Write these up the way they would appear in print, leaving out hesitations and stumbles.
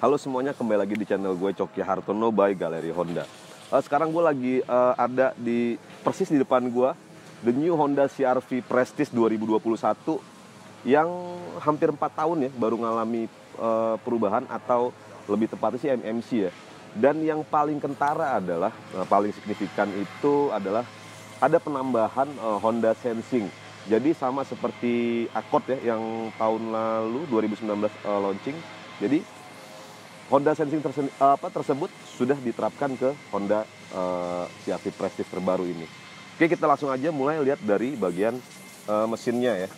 Halo semuanya, kembali lagi di channel gue Coki Hartono by Galeri Honda. Sekarang gue lagi ada persis di depan gue, the new Honda CR-V Prestige 2021 yang hampir 4 tahun ya baru ngalami perubahan, atau lebih tepatnya sih MMC ya. Dan yang paling kentara adalah, paling signifikan itu adalah ada penambahan Honda Sensing. Jadi sama seperti Accord ya yang tahun lalu 2019 launching. Jadi Honda Sensing tersebut sudah diterapkan ke Honda CR-V Prestige terbaru ini. Oke, kita langsung aja mulai lihat dari bagian mesinnya ya.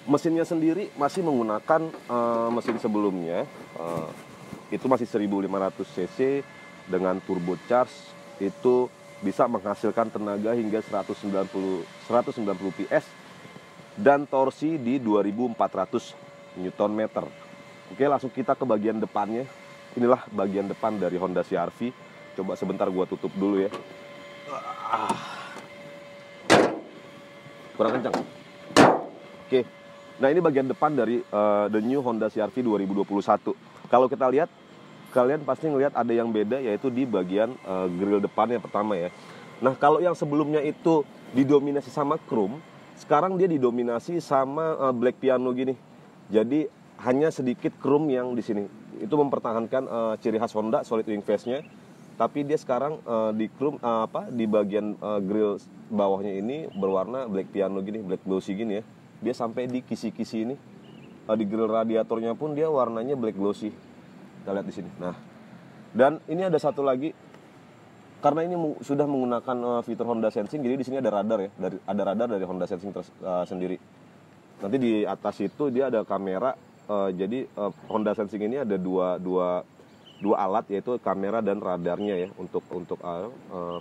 Mesinnya sendiri masih menggunakan mesin sebelumnya, itu masih 1500 cc dengan turbocharge, itu bisa menghasilkan tenaga hingga 190 PS dan torsi di 2400 Nm. Oke, langsung kita ke bagian depannya. Inilah bagian depan dari Honda CR-V. Coba sebentar gua tutup dulu ya. Kurang kencang. Oke. Nah, ini bagian depan dari the new Honda CR-V 2021. Kalau kita lihat, kalian pasti ngelihat ada yang beda, yaitu di bagian grill depannya pertama ya. Nah, kalau yang sebelumnya itu didominasi sama chrome, sekarang dia didominasi sama black piano gini. Jadi hanya sedikit chrome yang di sini. Itu mempertahankan ciri khas Honda solid wing face-nya. Tapi dia sekarang di chrome di bagian grill bawahnya ini berwarna black piano gini, black glossy gini ya. Dia sampai di kisi-kisi ini. Di grill radiatornya pun dia warnanya black glossy. Kita lihat di sini. Nah, dan ini ada satu lagi, karena ini sudah menggunakan fitur Honda Sensing, jadi di sini ada radar ya, ada radar dari Honda Sensing sendiri. Nanti di atas itu dia ada kamera. Jadi Honda Sensing ini ada dua alat, yaitu kamera dan radarnya ya, untuk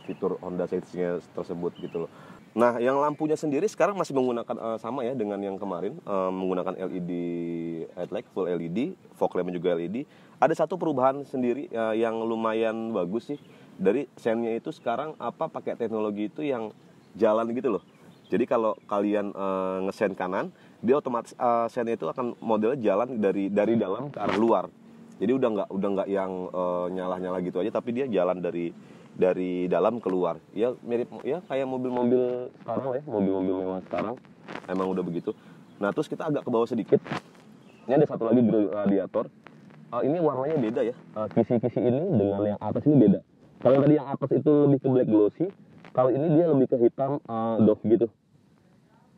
fitur Honda Sensing tersebut gitu loh. Nah, yang lampunya sendiri sekarang masih menggunakan sama ya dengan yang kemarin, menggunakan LED headlight, full LED, fog lamp juga LED. Ada satu perubahan sendiri yang lumayan bagus sih. Dari sennya itu sekarang pakai teknologi itu yang jalan gitu loh. Jadi kalau kalian ngesen kanan, dia otomatis sennya itu akan modelnya jalan dari dalam ke arah luar. Jadi udah nggak yang nyala gitu aja, tapi dia jalan dari dalam keluar. Ya mirip ya kayak mobil-mobil sekarang ya, mobil-mobil mewah sekarang. Emang udah begitu. Nah, terus kita agak ke bawah sedikit. Ini ada satu lagi grill radiator. Ini warnanya beda ya. Kisi-kisi ini dengan yang atas ini beda. Kalau tadi yang atas itu lebih ke black glossy, kalau ini dia lebih ke hitam doff gitu.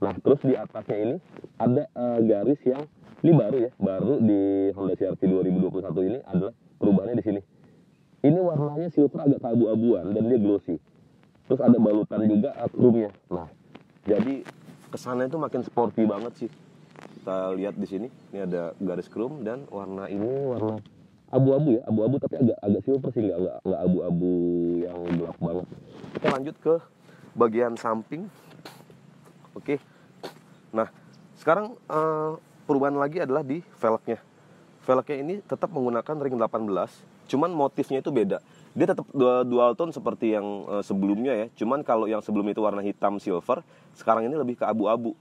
Nah, terus di atasnya ini ada garis yang ini baru di Honda CR-V 2021 ini adalah perubahannya di sini. Ini warnanya silver agak keabu-abuan dan dia glossy. Terus ada balutan juga chrome-nya. Nah, jadi kesannya itu makin sporty banget sih. Kita lihat di sini, ini ada garis chrome dan warna ini warna abu-abu ya, abu-abu tapi agak silver sih, nggak abu-abu yang gelap banget. Kita lanjut ke bagian samping. Oke. Nah, sekarang perubahan lagi adalah di velgnya. Velgnya ini tetap menggunakan ring 18, cuman motifnya itu beda. Dia tetap dual tone seperti yang sebelumnya ya. Cuman kalau yang sebelum itu warna hitam silver, sekarang ini lebih ke abu-abu.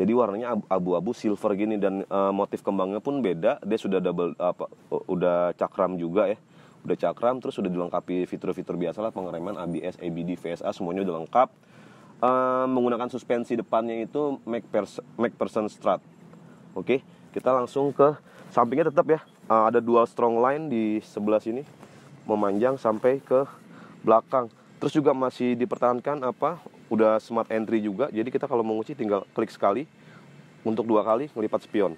Jadi warnanya abu-abu silver gini, dan motif kembangnya pun beda. Dia sudah udah cakram juga ya. Udah cakram, terus sudah dilengkapi fitur-fitur biasa lah, pengereman, ABS, ABD, VSA, semuanya udah lengkap. Menggunakan suspensi depannya itu MacPherson strut. Oke, kita langsung ke sampingnya tetap ya. Ada dual strong line di sebelah sini, memanjang sampai ke belakang. Terus juga masih dipertahankan udah smart entry juga. Jadi kita kalau mengunci tinggal klik sekali, untuk 2 kali ngelipat spion.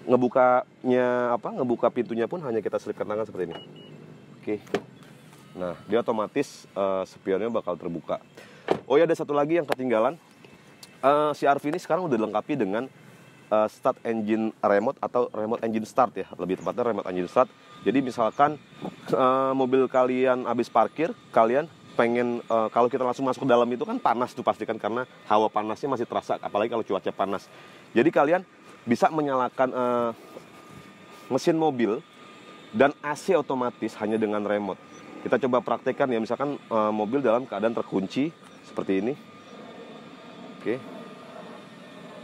Ngebuka pintunya pun hanya kita selipkan tangan seperti ini. Oke. Nah, dia otomatis spionnya bakal terbuka. Oh ya, ada satu lagi yang ketinggalan. CR-V ini sekarang udah dilengkapi dengan start engine remote atau remote engine start ya, lebih tepatnya remote engine start. Jadi misalkan mobil kalian habis parkir, kalian pengen kalau kita langsung masuk ke dalam itu kan panas tuh pastikan, karena hawa panasnya masih terasa, apalagi kalau cuaca panas. Jadi kalian bisa menyalakan mesin mobil dan AC otomatis hanya dengan remote. Kita coba praktekkan ya, misalkan mobil dalam keadaan terkunci seperti ini. Oke.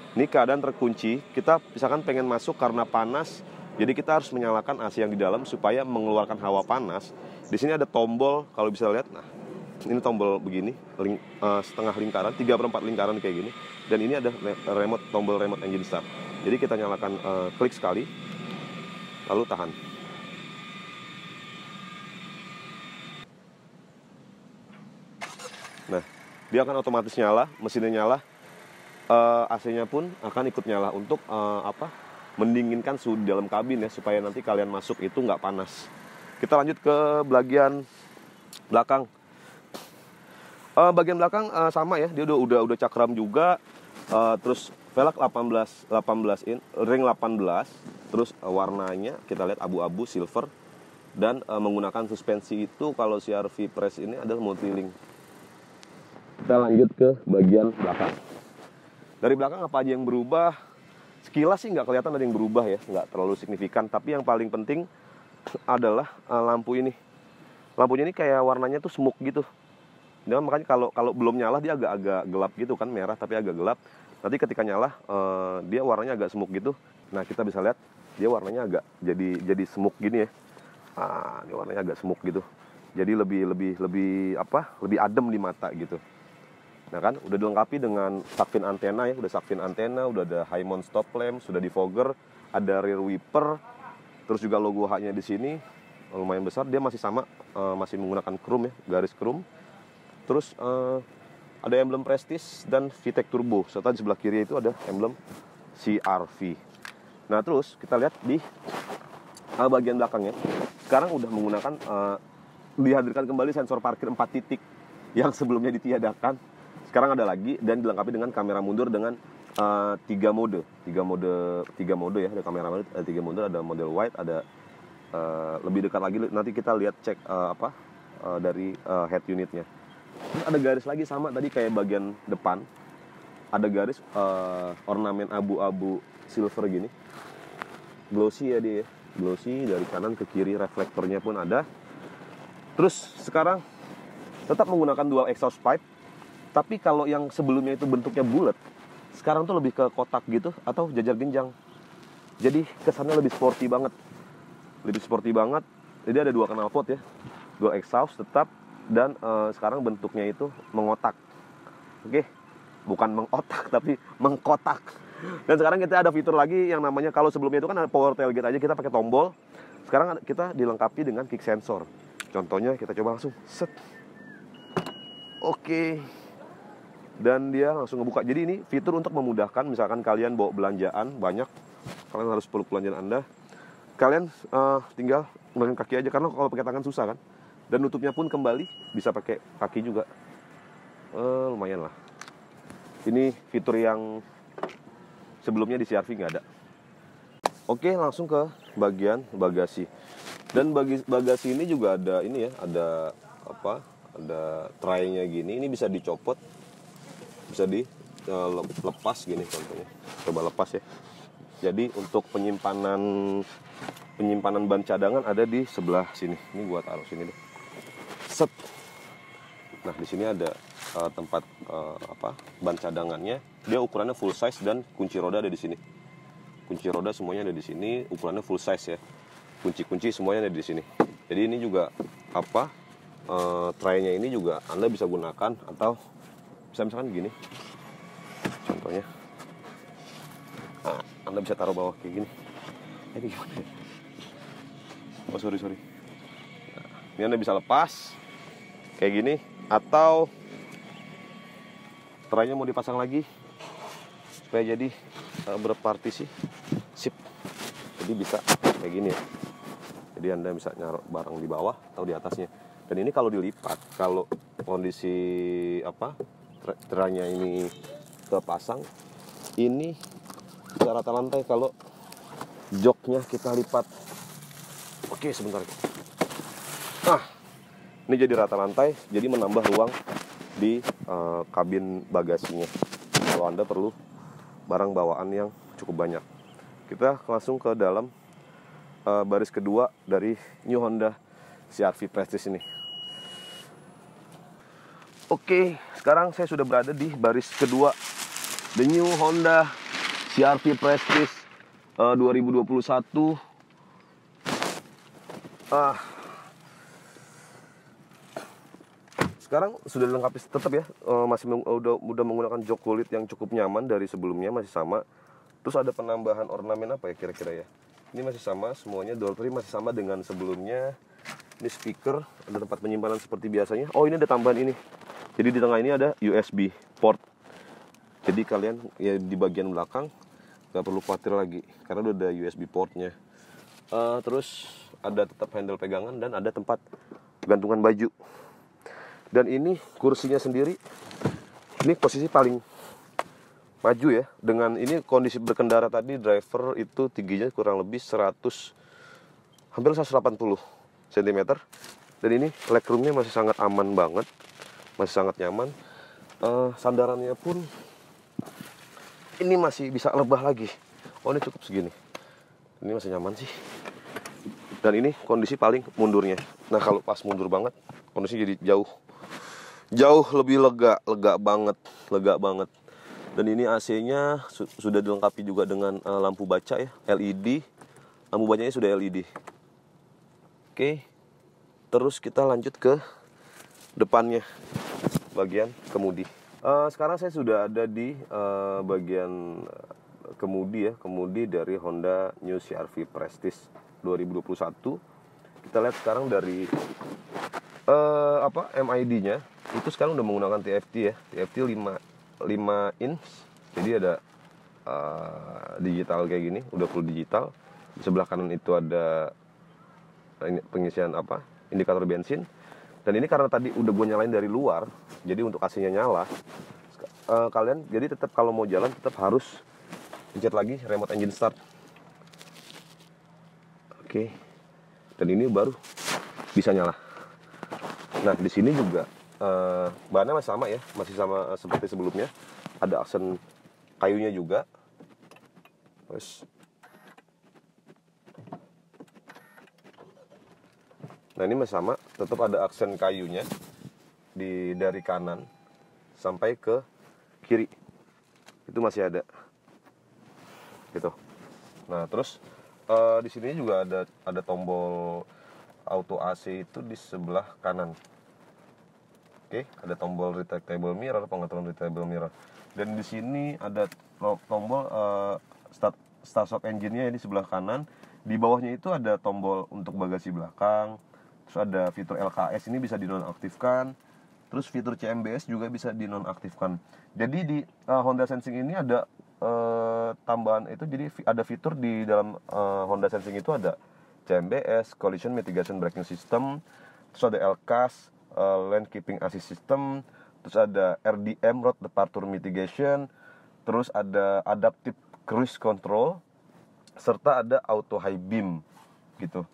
Ini keadaan terkunci, kita misalkan pengen masuk karena panas, Jadi kita harus menyalakan AC yang di dalam supaya mengeluarkan hawa panas. Di sini ada tombol, kalau bisa lihat, nah ini tombol begini, setengah lingkaran, 3/4 lingkaran kayak gini. Dan ini ada tombol remote engine start. Jadi kita nyalakan, klik sekali, lalu tahan. Nah, dia akan otomatis nyala, mesinnya nyala, AC-nya pun akan ikut nyala untuk mendinginkan suhu di dalam kabin ya, supaya nanti kalian masuk itu nggak panas. Kita lanjut ke bagian belakang. Bagian belakang sama ya, dia udah cakram juga, terus velg 18 in, ring 18, terus warnanya kita lihat abu-abu silver, dan menggunakan suspensi itu kalau CR-V Press ini adalah multilink. Kita lanjut ke bagian belakang. Dari belakang apa aja yang berubah? Sekilas sih nggak kelihatan ada yang berubah ya, nggak terlalu signifikan. Tapi yang paling penting adalah lampu ini. Lampunya ini kayak warnanya tuh smoke gitu. Dan makanya kalau belum nyala dia agak gelap gitu kan, merah tapi agak gelap. Nanti ketika nyala dia warnanya agak smoke gitu. Nah kita bisa lihat dia warnanya agak jadi smoke gini ya. Ini warnanya agak smoke gitu. Jadi lebih adem di mata gitu. Nah kan, udah dilengkapi dengan shark fin antena ya, udah shark fin antena, udah ada high mount stop lamp, sudah defogger, ada rear wiper, terus juga logo H-nya di sini lumayan besar. Dia masih sama, masih menggunakan chrome ya, garis chrome. Terus ada emblem Prestige dan VTEC Turbo, serta di sebelah kiri itu ada emblem CR-V. Nah terus kita lihat di bagian belakangnya, sekarang udah menggunakan dihadirkan kembali sensor parkir 4 titik yang sebelumnya ditiadakan. Sekarang ada lagi dan dilengkapi dengan kamera mundur dengan 3 mode ya, ada kamera mundur, ada 3 mode, ada model wide, ada lebih dekat lagi, nanti kita lihat cek dari head unitnya. Terus ada garis lagi sama tadi kayak bagian depan, ada garis ornamen abu-abu silver gini, glossy ya dia ya, glossy dari kanan ke kiri, reflektornya pun ada. Terus sekarang tetap menggunakan dual exhaust pipe. Tapi kalau yang sebelumnya itu bentuknya bulat, sekarang tuh lebih ke kotak gitu atau jajar genjang. Jadi kesannya lebih sporty banget. Jadi ada 2 knalpot ya, 2 exhaust tetap, dan sekarang bentuknya itu mengotak. Oke, bukan mengotak tapi mengkotak. Dan sekarang kita ada fitur lagi yang namanya, kalau sebelumnya itu kan ada power tailgate aja kita pakai tombol. Sekarang kita dilengkapi dengan kick sensor. Contohnya kita coba langsung set. Oke. Dan dia langsung ngebuka. Jadi ini fitur untuk memudahkan, misalkan kalian bawa belanjaan banyak, kalian harus peluk belanjaan Anda, kalian tinggal nggunain kaki aja, karena kalau pakai tangan susah kan. Dan nutupnya pun kembali bisa pakai kaki juga. Lumayan lah. Ini fitur yang sebelumnya di CR-V nggak ada. Oke, langsung ke bagian bagasi. Dan bagasi ini juga ada ini ya, ada tray-nya gini. Ini bisa dicopot, bisa dilepas gini contohnya. Coba lepas ya. Jadi untuk penyimpanan ban cadangan ada di sebelah sini. Ini gua taruh sini deh. Set. Nah di sini ada tempat ban cadangannya. Dia ukurannya full size dan kunci roda ada di sini. Kunci roda semuanya ada di sini. Ukurannya full size ya. Kunci-kunci semuanya ada di sini. Jadi ini juga tray-nya ini juga Anda bisa gunakan, atau bisa misalkan gini contohnya, Anda bisa taruh bawah kayak gini. Ini gimana ya? Oh sorry. Nah, ini Anda bisa lepas kayak gini, atau traynya mau dipasang lagi supaya jadi berpartisi, sip. Jadi bisa kayak gini ya. Jadi Anda bisa naruh barang di bawah atau di atasnya. Dan ini kalau dilipat, kalau kondisi traynya ini kepasang, ini bisa rata lantai kalau joknya kita lipat. Oke, sebentar. Ini jadi rata lantai, jadi menambah ruang di kabin bagasinya. Kalau Anda perlu barang bawaan yang cukup banyak. Kita langsung ke dalam baris kedua dari New Honda CR-V Prestige ini. Oke, sekarang saya sudah berada di baris kedua The New Honda CR-V Prestige 2021 Ah, sekarang sudah dilengkapi tetap ya, udah menggunakan jok kulit yang cukup nyaman dari sebelumnya, masih sama. Terus ada penambahan ornamen apa ya kira-kira ya? Ini masih sama semuanya, door trim masih sama dengan sebelumnya. Ini speaker, ada tempat penyimpanan seperti biasanya. Oh, ini ada tambahan ini. Jadi di tengah ini ada USB port. Jadi kalian ya di bagian belakang nggak perlu khawatir lagi karena udah ada USB portnya. Terus ada tetap handle pegangan dan ada tempat gantungan baju. Dan ini kursinya sendiri, ini posisi paling maju ya. Dengan ini kondisi berkendara tadi, driver itu tingginya kurang lebih hampir 180 cm. Dan ini legroomnya masih sangat aman banget, masih sangat nyaman. Sandarannya pun ini masih bisa lebah lagi. Oh, ini cukup segini. Ini masih nyaman sih. Dan ini kondisi paling mundurnya. Nah, kalau pas mundur banget, kondisinya jadi jauh lebih lega banget. Dan ini AC-nya sudah dilengkapi juga dengan lampu baca ya, LED. Lampu bacanya sudah LED. Oke. Terus kita lanjut ke depannya, bagian kemudi. Sekarang saya sudah ada di bagian kemudi ya, kemudi dari Honda New CR-V Prestige 2021. Kita lihat sekarang dari MID-nya itu sekarang udah menggunakan TFT ya, TFT 5 inch. Jadi ada digital kayak gini, udah full digital. Di sebelah kanan itu ada pengisian indikator bensin. Dan ini karena tadi udah gue nyalain dari luar, jadi untuk AC-nya nyala. Kalian jadi tetap kalau mau jalan tetap harus pencet lagi remote engine start. Oke. Dan ini baru bisa nyala. Nah, di sini juga bahannya masih sama ya, masih sama seperti sebelumnya. Ada aksen kayunya juga. Terus, nah ini masih sama, tetap ada aksen kayunya dari kanan sampai ke kiri. Itu masih ada. Gitu. Nah, terus di sini juga ada tombol auto AC itu di sebelah kanan. Oke, ada tombol retractable mirror, pengaturan retractable mirror. Dan di sini ada tombol start stop engine-nya di sebelah kanan. Di bawahnya itu ada tombol untuk bagasi belakang. Terus ada fitur LKS, ini bisa dinonaktifkan. Terus fitur CMBS juga bisa dinonaktifkan. Jadi di Honda Sensing ini ada tambahan itu, jadi ada fitur di dalam Honda Sensing itu ada CMBS, Collision Mitigation Braking System, terus ada LKAS, Lane Keeping Assist System, terus ada RDM, Road Departure Mitigation, terus ada Adaptive Cruise Control, serta ada Auto High Beam gitu.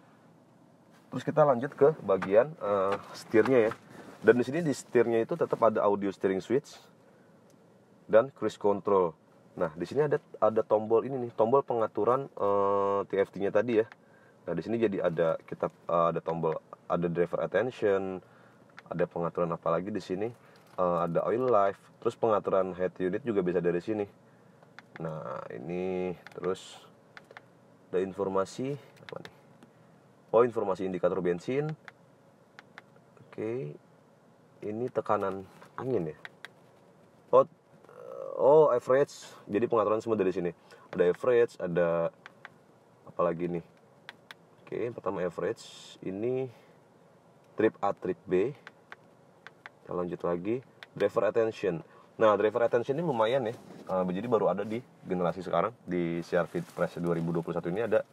Terus kita lanjut ke bagian setirnya ya. Dan di sini di setirnya itu tetap ada audio steering switch dan cruise control. Nah, di sini ada tombol ini nih, tombol pengaturan TFT-nya tadi ya. Nah, di sini jadi ada tombol, ada driver attention, ada pengaturan apa lagi di sini, ada oil life, terus pengaturan head unit juga bisa dari sini. Nah, ini terus ada informasi apa nih? Oh, informasi indikator bensin. Oke. Ini tekanan angin ya. Oh, average. Jadi pengaturan semua dari sini. Ada average, ada apa lagi nih? Oke, pertama average. Ini trip A, trip B. Kita lanjut lagi. Driver attention. Nah, driver attention ini lumayan ya. Jadi baru ada di generasi sekarang. Di CR-V Prestige 2021 ini ada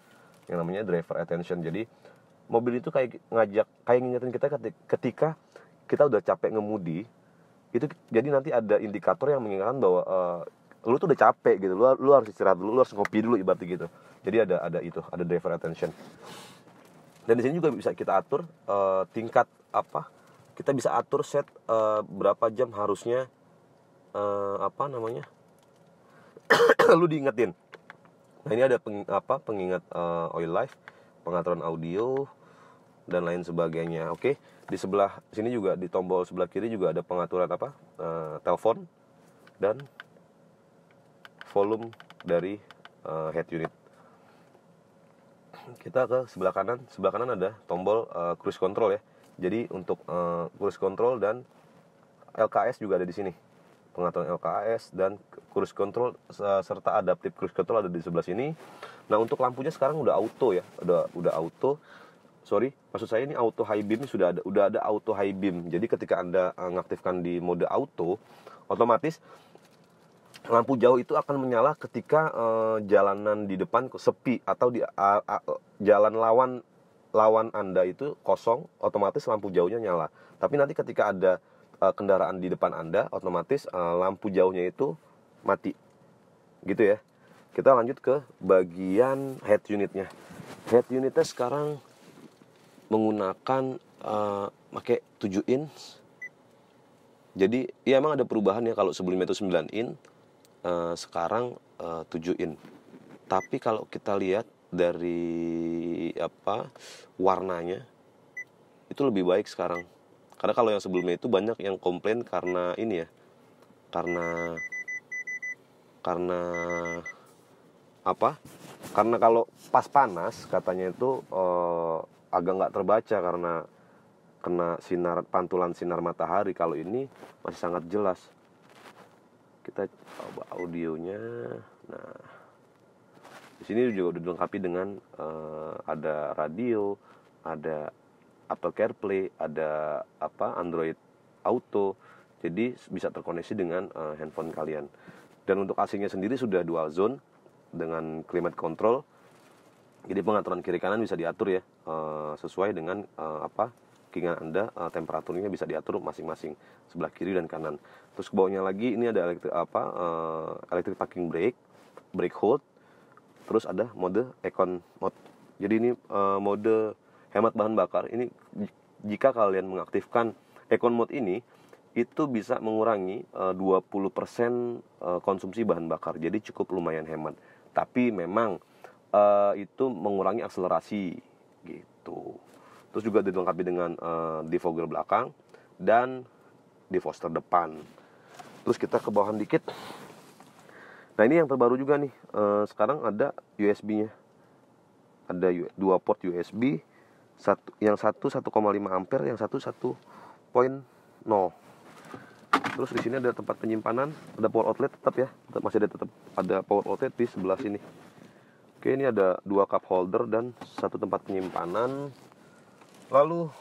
yang namanya driver attention. Jadi mobil itu kayak ngingetin kita ketika kita udah capek ngemudi. Itu jadi nanti ada indikator yang mengingatkan bahwa lu tuh udah capek gitu, lu harus istirahat dulu, lu harus ngopi dulu ibaratnya gitu. Jadi ada driver attention. Dan di sini juga bisa kita atur tingkat kita bisa atur set berapa jam harusnya lu diingetin. Nah, ini ada pengingat oil life, pengaturan audio dan lain sebagainya. Oke. Di sebelah sini juga di tombol sebelah kiri juga ada pengaturan telepon dan volume dari head unit. kita ke sebelah kanan. Sebelah kanan ada tombol cruise control ya. Jadi untuk cruise control dan LKS juga ada di sini. Pengaturan LKS dan cruise control serta adaptive cruise control ada di sebelah sini. Nah, untuk lampunya sekarang udah auto ya. Udah auto. Sorry, maksud saya ini auto high beam udah ada auto high beam. Jadi ketika Anda mengaktifkan di mode auto, otomatis lampu jauh itu akan menyala ketika jalanan di depan sepi atau di jalan lawan Anda itu kosong, otomatis lampu jauhnya nyala. Tapi nanti ketika ada kendaraan di depan Anda, otomatis lampu jauhnya itu mati. Gitu ya. Kita lanjut ke bagian head unitnya. Head unitnya sekarang menggunakan pakai 7 inch. Jadi ya emang ada perubahan ya, kalau sebelumnya itu 9 inch, sekarang 7 inch. Tapi kalau kita lihat dari warnanya itu lebih baik sekarang. Karena kalau yang sebelumnya itu banyak yang komplain karena ini ya. Karena apa? Karena kalau pas panas katanya itu agak nggak terbaca karena kena pantulan sinar matahari. Kalau ini masih sangat jelas. Kita coba audionya. Nah, di sini juga udah dilengkapi dengan ada radio, ada Apple CarPlay, ada Android Auto. Jadi bisa terkoneksi dengan handphone kalian. Dan untuk AC-nya sendiri sudah dual zone dengan climate control. Jadi pengaturan kiri kanan bisa diatur ya, sesuai dengan keinginan Anda. Temperaturnya bisa diatur masing-masing sebelah kiri dan kanan. Terus ke bawahnya lagi ini ada electric parking brake, brake hold. Terus ada mode econ mode. Jadi ini mode hemat bahan bakar. Ini jika kalian mengaktifkan econ mode ini, itu bisa mengurangi 20% konsumsi bahan bakar. Jadi cukup lumayan hemat. Tapi memang itu mengurangi akselerasi gitu. Terus juga dilengkapi dengan defogger belakang dan defroster depan. Terus kita ke bawahan dikit. Nah, ini yang terbaru juga nih. Sekarang ada USB-nya. Ada 2 port USB. Yang satu 1,5 ampere, yang satu 1.0. Terus di sini ada tempat penyimpanan, ada power outlet tetap ya. Masih ada power outlet di sebelah sini. Oke, ini ada 2 cup holder dan 1 tempat penyimpanan. Lalu,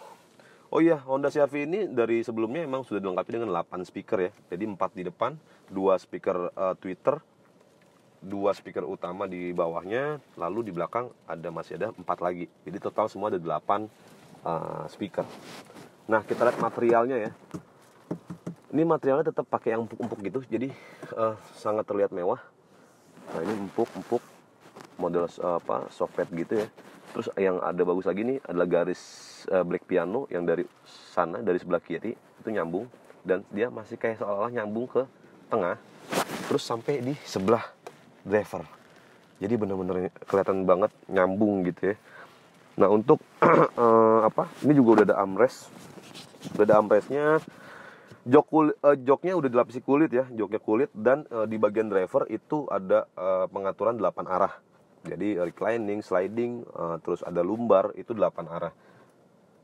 oh iya, Honda CR-V ini dari sebelumnya memang sudah dilengkapi dengan 8 speaker ya. Jadi 4 di depan, 2 speaker tweeter, 2 speaker utama di bawahnya, lalu di belakang masih ada 4 lagi. Jadi total semua ada 8 speaker. Nah, kita lihat materialnya ya. Ini materialnya tetap pakai yang empuk-empuk gitu, jadi sangat terlihat mewah. Nah, ini empuk-empuk model soft gitu ya. Terus yang ada bagus lagi nih adalah garis black piano yang dari sana, dari sebelah kiri itu nyambung, dan dia masih kayak seolah-olah nyambung ke tengah terus sampai di sebelah driver. Jadi benar-benar kelihatan banget nyambung gitu ya. Nah, untuk ini juga udah ada armrest. Udah ada armrestnya. Joknya udah dilapisi kulit ya, joknya kulit, dan di bagian driver itu ada pengaturan 8 arah. Jadi reclining, sliding, terus ada lumbar, itu 8 arah.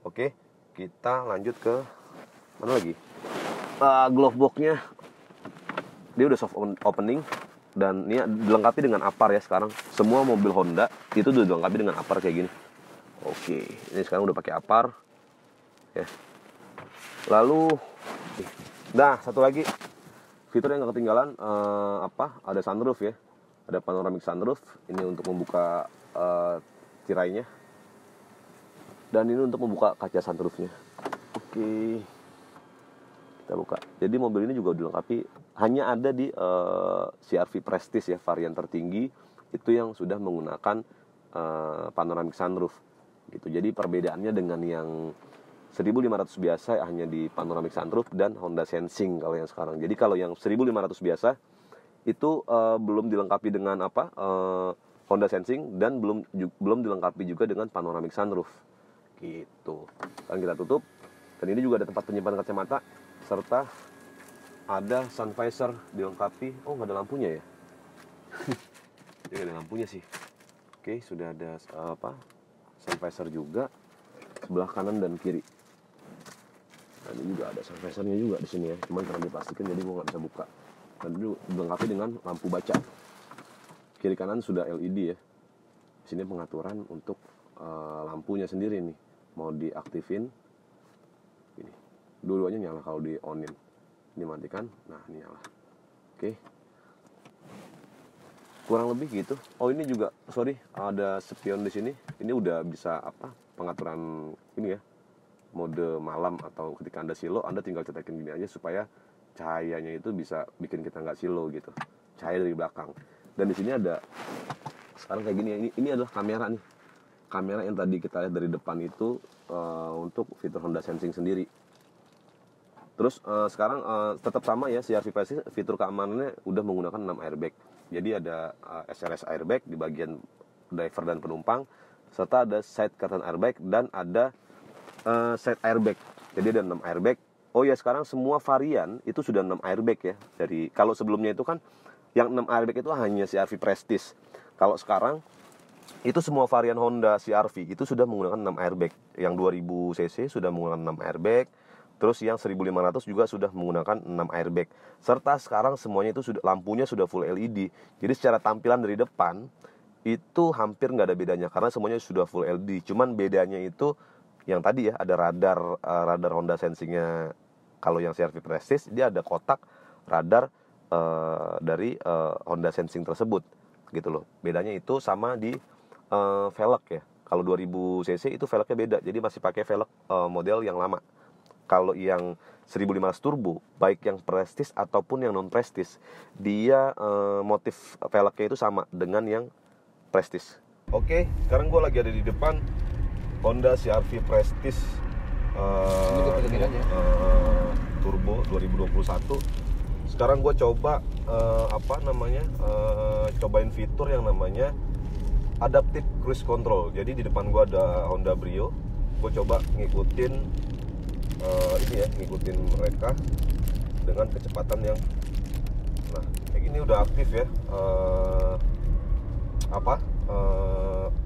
Oke, kita lanjut ke mana lagi? Glove box-nya dia udah soft opening, dan ini dilengkapi dengan apar ya sekarang. Semua mobil Honda itu udah dilengkapi dengan apar kayak gini. Oke, ini sekarang udah pakai apar ya. Lalu satu lagi fitur yang gak ketinggalan, ada sunroof ya. Ada panoramic sunroof. Ini untuk membuka tirainya, dan ini untuk membuka kaca sunroofnya. Oke, kita buka. Jadi mobil ini juga dilengkapi, hanya ada di CR-V Prestige ya, varian tertinggi itu yang sudah menggunakan panoramic sunroof gitu. Jadi perbedaannya dengan yang 1500 biasa hanya di panoramic sunroof dan Honda Sensing kalau yang sekarang. Jadi kalau yang 1500 biasa itu belum dilengkapi dengan Honda Sensing, dan belum dilengkapi juga dengan panoramic sunroof gitu. Sekarang kita tutup, dan ini juga ada tempat penyimpanan kacamata serta ada sun visor dilengkapi. Oh, nggak ada lampunya ya? Ini nggak ada lampunya sih. Oke, sudah ada sun visor juga sebelah kanan dan kiri. Dan ini juga ada sun visornya juga di sini ya, cuman karena diplastikin jadi gue nggak bisa buka. Dan ini dilengkapi dengan lampu baca. Kiri kanan sudah LED ya. Di sini pengaturan untuk lampunya sendiri nih, mau diaktifin ini, dua-duanya nyala kalau di onin. Ini matikan, nah ini nyala. Oke, kurang lebih gitu. Oh ini juga, sorry, ada spion di sini. Ini udah bisa pengaturan ini ya, mode malam atau ketika Anda silo, Anda tinggal cetekin gini aja supaya cahayanya itu bisa bikin kita nggak silo gitu, cahaya dari belakang. Dan di sini ada sekarang kayak gini ya, ini adalah kamera nih, kamera yang tadi kita lihat dari depan itu untuk fitur Honda Sensing sendiri. Terus sekarang tetap sama ya, CR-V Prestige fitur keamanannya udah menggunakan 6 airbag. Jadi ada SRS airbag di bagian driver dan penumpang, serta ada side curtain airbag dan ada side airbag. Jadi ada 6 airbag. Oh ya, sekarang semua varian itu sudah 6 airbag ya. Dari kalau sebelumnya itu kan yang 6 airbag itu hanya CR-V Prestige. Kalau sekarang itu semua varian Honda CR-V itu sudah menggunakan 6 airbag. Yang 2000 cc sudah menggunakan 6 airbag. Terus yang 1500 juga sudah menggunakan 6 airbag. Serta sekarang semuanya itu sudah lampunya sudah full LED. Jadi secara tampilan dari depan itu hampir nggak ada bedanya karena semuanya sudah full LED. Cuman bedanya itu yang tadi ya, ada radar Honda Sensing-nya. Kalau yang CR-V Prestige dia ada kotak radar dari Honda Sensing tersebut gitu loh. Bedanya itu sama di velg ya. Kalau 2000 cc itu velgnya beda. Jadi masih pakai velg model yang lama. Kalau yang 1500 turbo, baik yang Prestige ataupun yang non Prestige, dia motif velgnya itu sama dengan yang Prestige. Oke, sekarang gue lagi ada di depan Honda CR-V Prestige turbo 2021. Sekarang gue coba cobain fitur yang namanya Adaptive Cruise Control. Jadi di depan gue ada Honda Brio. Gue coba ngikutin ngikutin mereka dengan kecepatan yang kayak gini udah aktif ya.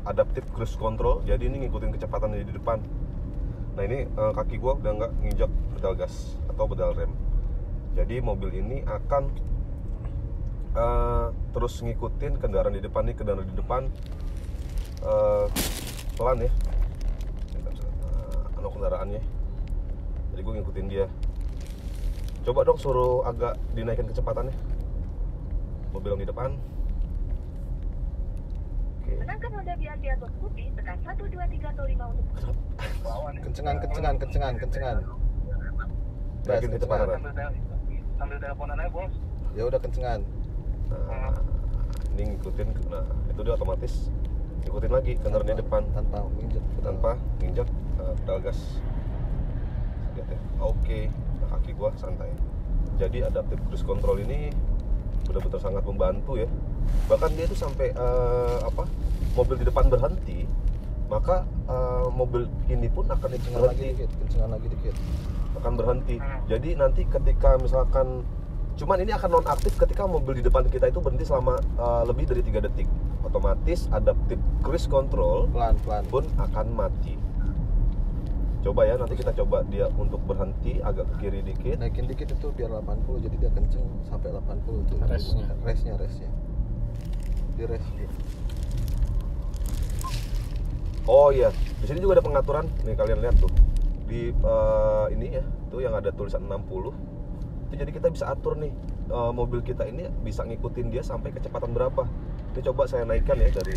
Adaptive Cruise Control. Jadi ini ngikutin kecepatan di depan. Nah ini kaki gue udah nggak nginjak pedal gas atau pedal rem. Jadi mobil ini akan terus ngikutin kendaraan di depan nih. Kendaraan di depan pelan ya, kendaraannya. Jadi gue ngikutin dia. Coba dong suruh agak dinaikin kecepatannya, mobil yang di depan. Oke. Menangkap Honda biar diatur putih, tekan 1, 2, 3 atau 5 untuk kencengan. Naikin kecepatan. Sambil teleponan aja, Bos. Ya udah kencengan. Nah, ini ngikutin. Nah, itu dia otomatis ikutin lagi kendaraan di depan tanpa nginjak pedal gas. Lihat ya. Oke, kaki gua santai. Jadi adaptive cruise control ini benar-benar sangat membantu ya. Bahkan dia itu sampai mobil di depan berhenti, maka mobil ini pun akan kencengan lagi dikit. Akan berhenti. Jadi nanti ketika misalkan, cuman ini akan non aktif ketika mobil di depan kita itu berhenti selama lebih dari 3 detik. Otomatis adaptive cruise control pelan-pelan pun akan mati. Coba ya, nanti kita coba dia untuk berhenti agak ke kiri dikit. Naikin dikit itu biar 80, jadi dia kenceng sampai 80 tuh. Resnya. Di res. Oh iya, di sini juga ada pengaturan. Nih kalian lihat tuh. Di ini ya, tuh yang ada tulisan 60. Itu jadi kita bisa atur nih mobil kita ini bisa ngikutin dia sampai kecepatan berapa. Ini coba saya naikkan ya dari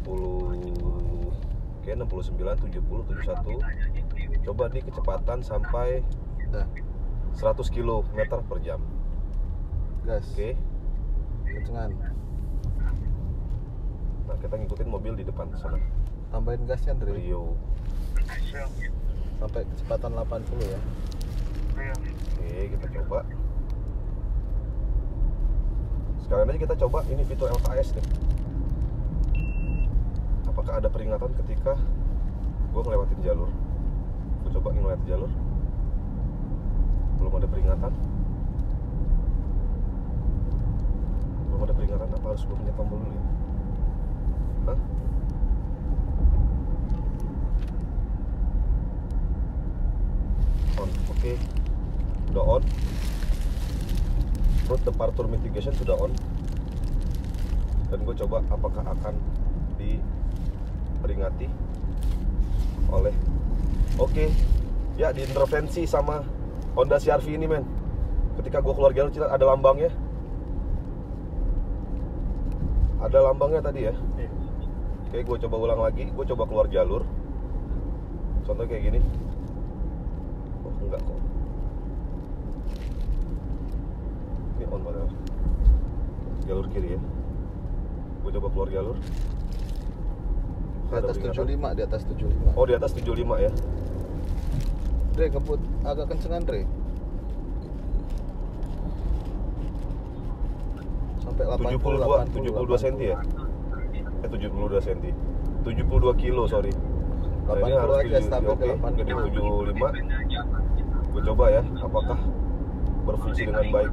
60 Oke, 69, 70, 71. Coba di kecepatan sampai 100 km per jam. Gas. Oke. Kencengan. Nah, kita ngikutin mobil di depan sana. Tambahin gasnya, Andre. Brio. Sampai kecepatan 80 ya. Oke, kita coba. Sekalian aja kita coba ini fitur LKS nih. Apakah ada peringatan ketika gue ngelewatin jalur? Gue coba ngelewatin jalur. Belum ada peringatan. Apa harus gue punya tombol dulu ya? Hah? On, oke. Udah on. Road departure mitigation sudah on. Dan gue coba apakah akan diperingati oleh ya diintervensi sama Honda CR-V ini, men. Ketika gue keluar jalur ada lambangnya. Ada lambangnya tadi ya. Oke, gue coba ulang lagi. Gue coba keluar jalur. Contoh kayak gini. Oh, enggak kok. Ini on padahal. Jalur kiri ya. Gue coba keluar jalur. Di atas 75, di atas 75. Oh, di atas 75 ya. Dre, kebut agak kencengan, Dre. Sampai 72 cm ya? 72 cm. 72 kilo, sorry. 80 aja stabil ke 80. Jadi 75. Gue coba ya, apakah berfungsi dengan baik.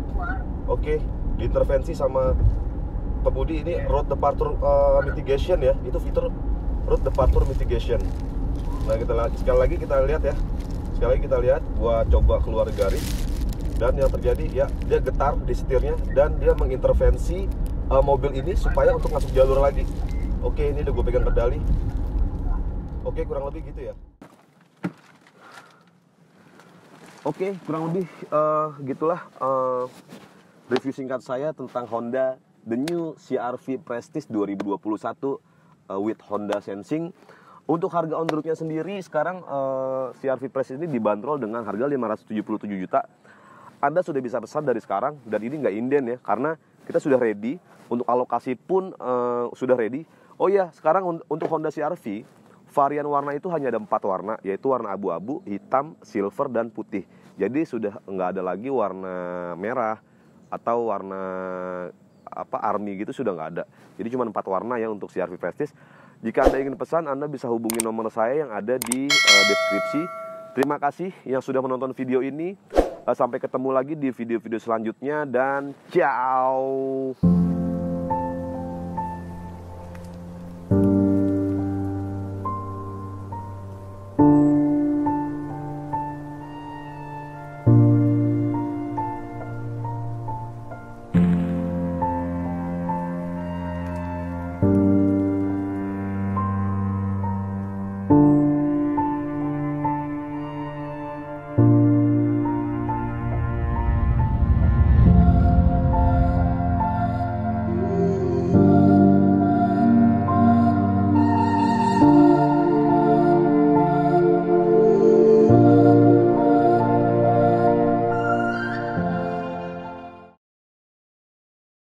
Oke, diintervensi sama kemudi ini road departure mitigation ya. Itu fitur road departure mitigation. Nah, sekali lagi kita lihat ya. Sekali lagi kita lihat, gua coba keluar garis dan yang terjadi ya dia getar di setirnya dan dia mengintervensi mobil ini supaya untuk masuk jalur lagi. Oke, ini udah gue pegang kendali. Oke, kurang lebih gitu ya. Oke, kurang lebih gitulah review singkat saya tentang Honda The New CR-V Prestige 2021 with Honda Sensing. Untuk harga on the road-nya sendiri sekarang CR-V Prestige ini dibanderol dengan harga 577 juta. Anda sudah bisa pesan dari sekarang dan ini nggak inden ya, karena kita sudah ready. Untuk alokasi pun sudah ready. Oh ya, sekarang untuk Honda CR-V varian warna itu hanya ada 4 warna, yaitu warna abu-abu, hitam, silver, dan putih. Jadi sudah nggak ada lagi warna merah atau warna army gitu, sudah nggak ada. Jadi cuma 4 warna ya untuk CR-V Prestige. Jika Anda ingin pesan, Anda bisa hubungi nomor saya yang ada di deskripsi. Terima kasih yang sudah menonton video ini. Sampai ketemu lagi di video-video selanjutnya dan ciao.